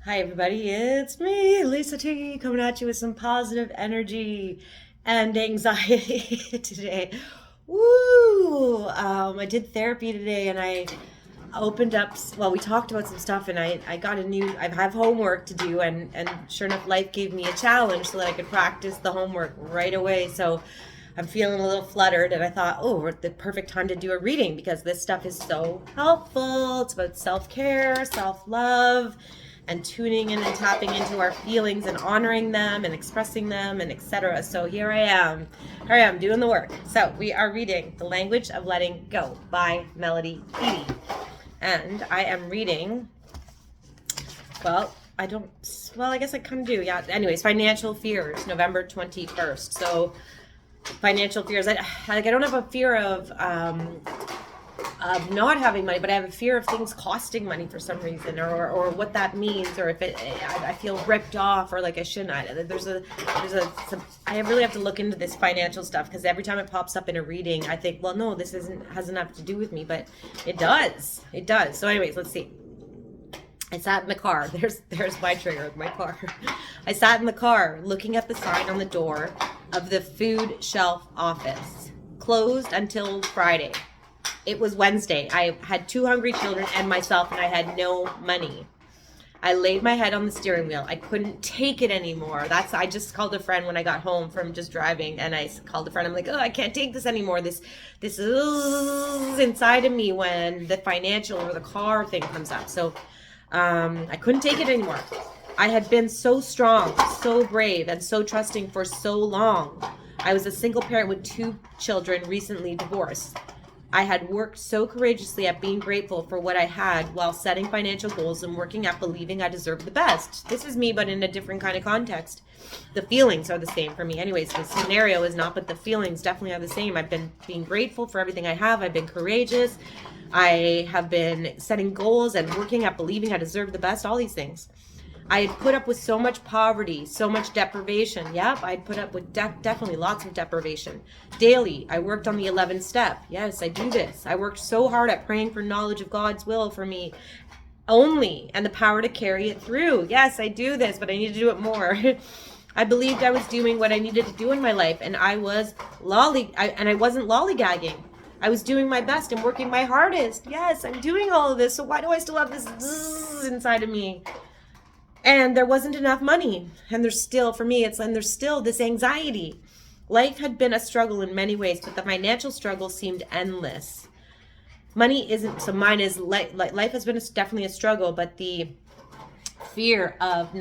Hi, everybody. It's me, LisaT, coming at you with some positive energy and anxiety today. Woo! I did therapy today and I opened up, well, we talked about some stuff and I got I have homework to do and sure enough, life gave me a challenge so that I could practice the homework right away. So I'm feeling a little fluttered and I thought, oh, we're at the perfect time to do a reading because this stuff is so helpful. It's about self-care, self-love, and tuning in and tapping into our feelings and honoring them and expressing them and etc. So here I am doing the work. So we are reading The Language of Letting Go by Melody Beattie. And I am reading, I guess I kind of do. Yeah. Anyways, Financial Fears, November 21st. So financial fears. I don't have a fear of not having money, but I have a fear of things costing money for some reason, or what that means, or if I feel ripped off, or like I shouldn't. I really have to look into this financial stuff because every time it pops up in a reading, I think, well, no, this has enough to do with me, but it does. It does. So, anyways, let's see. I sat in the car. There's my trigger, my car. I sat in the car looking at the sign on the door of the food shelf office. Closed until Friday. It was Wednesday. I had 2 hungry children and myself, and I had no money. I laid my head on the steering wheel. I couldn't take it anymore. I just called a friend when I got home from just driving, and I called a friend. I'm like, oh, I can't take this anymore. This is inside of me when the financial or the car thing comes up. So I couldn't take it anymore. I had been so strong, so brave, and so trusting for so long. I was a single parent with 2 children, recently divorced. I had worked so courageously at being grateful for what I had while setting financial goals and working at believing I deserved the best. This is me, but in a different kind of context. The feelings are the same for me. Anyways, the scenario is not, but the feelings definitely are the same. I've been being grateful for everything I have. I've been courageous. I have been setting goals and working at believing I deserve the best, all these things. I had put up with so much poverty, so much deprivation. Yep, I'd put up with definitely lots of deprivation. Daily, I worked on the 11th step. Yes, I do this. I worked so hard at praying for knowledge of God's will for me only and the power to carry it through. Yes, I do this, but I need to do it more. I believed I was doing what I needed to do in my life, and I wasn't lollygagging. I was doing my best and working my hardest. Yes, I'm doing all of this. So why do I still have this zzz inside of me? And there wasn't enough money. And there's still, for me, there's still this anxiety. Life had been a struggle in many ways, but the financial struggle seemed endless. Money isn't, so mine is, life has been definitely a struggle, but the fear of it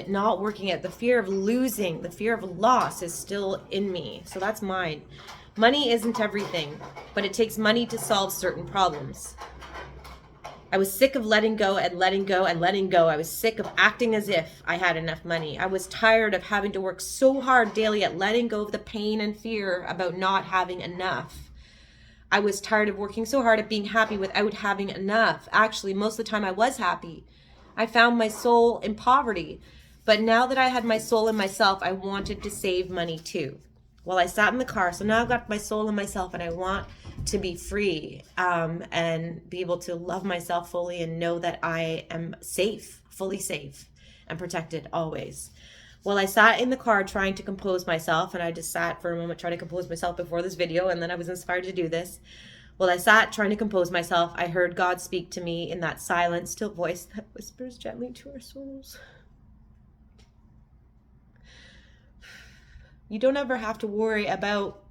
not working out, the fear of losing, the fear of loss is still in me. So that's mine. Money isn't everything, but it takes money to solve certain problems. I was sick of letting go and letting go and letting go. I was sick of acting as if I had enough money. I was tired of having to work so hard daily at letting go of the pain and fear about not having enough. I was tired of working so hard at being happy without having enough. Actually, most of the time I was happy. I found my soul in poverty. But now that I had my soul in myself, I wanted to save money too. Well, I sat in the car, so now I've got my soul in myself, and I want to be free and be able to love myself fully and know that I am safe, fully safe and protected always. Well, I sat in the car trying to compose myself, and I just sat for a moment trying to compose myself before this video, and then I was inspired to do this. Well, I sat trying to compose myself. I heard God speak to me in that silent, still voice that whispers gently to our souls. You don't ever have to worry about,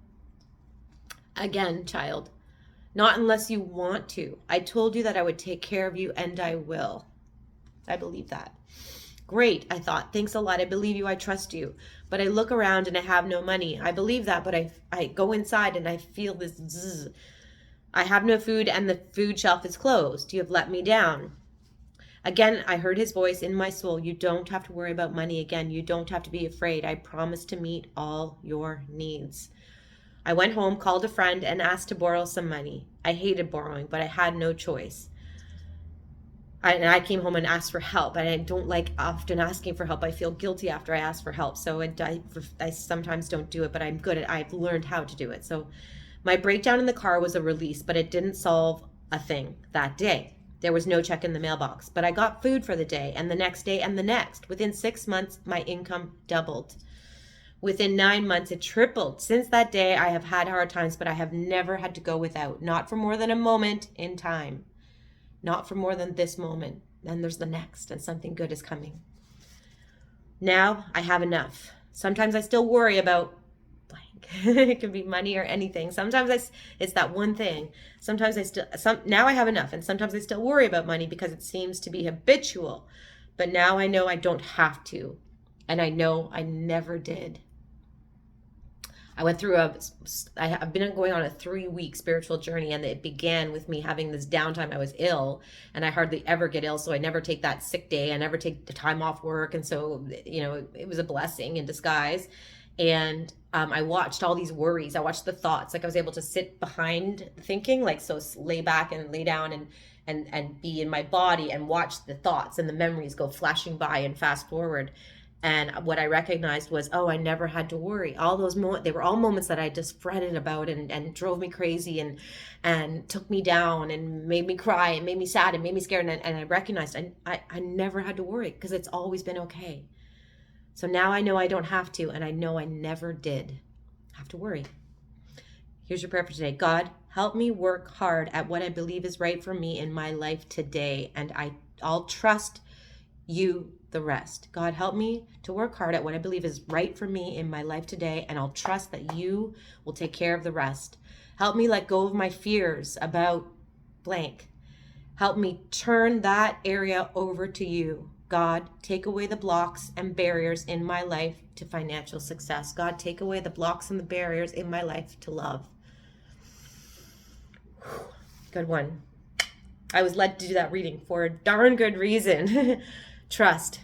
again, child, not unless you want to. I told you that I would take care of you, and I will. I believe that. Great, I thought. Thanks a lot. I believe you. I trust you. But I look around and I have no money. I believe that, but I go inside and I feel this zzz. I have no food and the food shelf is closed. You have let me down. Again, I heard his voice in my soul. You don't have to worry about money again. You don't have to be afraid. I promise to meet all your needs. I went home, called a friend, and asked to borrow some money. I hated borrowing, but I had no choice. I came home and asked for help, and I don't like often asking for help. I feel guilty after I ask for help, so I sometimes don't do it, but I've learned how to do it. So my breakdown in the car was a release, but it didn't solve a thing that day. there was no check in the mailbox, but I got food for the day and the next day and the next. Within 6 months, my income doubled. Within 9 months, it tripled. Since that day, I have had hard times, but I have never had to go without. Not for more than a moment in time. Not for more than this moment. Then there's the next, and something good is coming. Now I have enough. Sometimes I still worry about blank. It could be money or anything. Sometimes it's that one thing. Sometimes now I have enough, and sometimes I still worry about money because it seems to be habitual. But now I know I don't have to, and I know I never did. I've been going on a 3-week spiritual journey, and it began with me having this downtime. I was ill, and I hardly ever get ill, so I never take that sick day. I never take the time off work, and so, it was a blessing in disguise. And I watched all these worries. I watched the thoughts. Like, I was able to sit behind thinking, like, so lay back and lay down and be in my body and watch the thoughts and the memories go flashing by and fast forward. And what I recognized was, I never had to worry. All those moments, they were all moments that I just fretted about and drove me crazy and took me down and made me cry and made me sad and made me scared. And I recognized I never had to worry because it's always been okay. So now I know I don't have to, and I know I never did have to worry. Here's your prayer for today. God, help me work hard at what I believe is right for me in my life today, and I'll trust you the rest. God, help me to work hard at what I believe is right for me in my life today, and I'll trust that you will take care of the rest. Help me let go of my fears about blank. Help me turn that area over to you. God, take away the blocks and barriers in my life to financial success. God, take away the blocks and the barriers in my life to love. Good one. I was led to do that reading for a darn good reason. Trust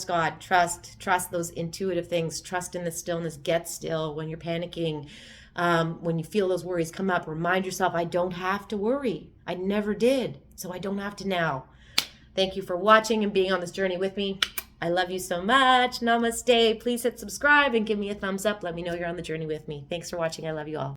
God, trust those intuitive things, trust in the stillness, get still when you're panicking, when you feel those worries come up, remind yourself, I don't have to worry. I never did, so I don't have to now. Thank you for watching and being on this journey with me. I love you so much. Namaste. Please hit subscribe and give me a thumbs up. Let me know you're on the journey with me. Thanks for watching. I love you all.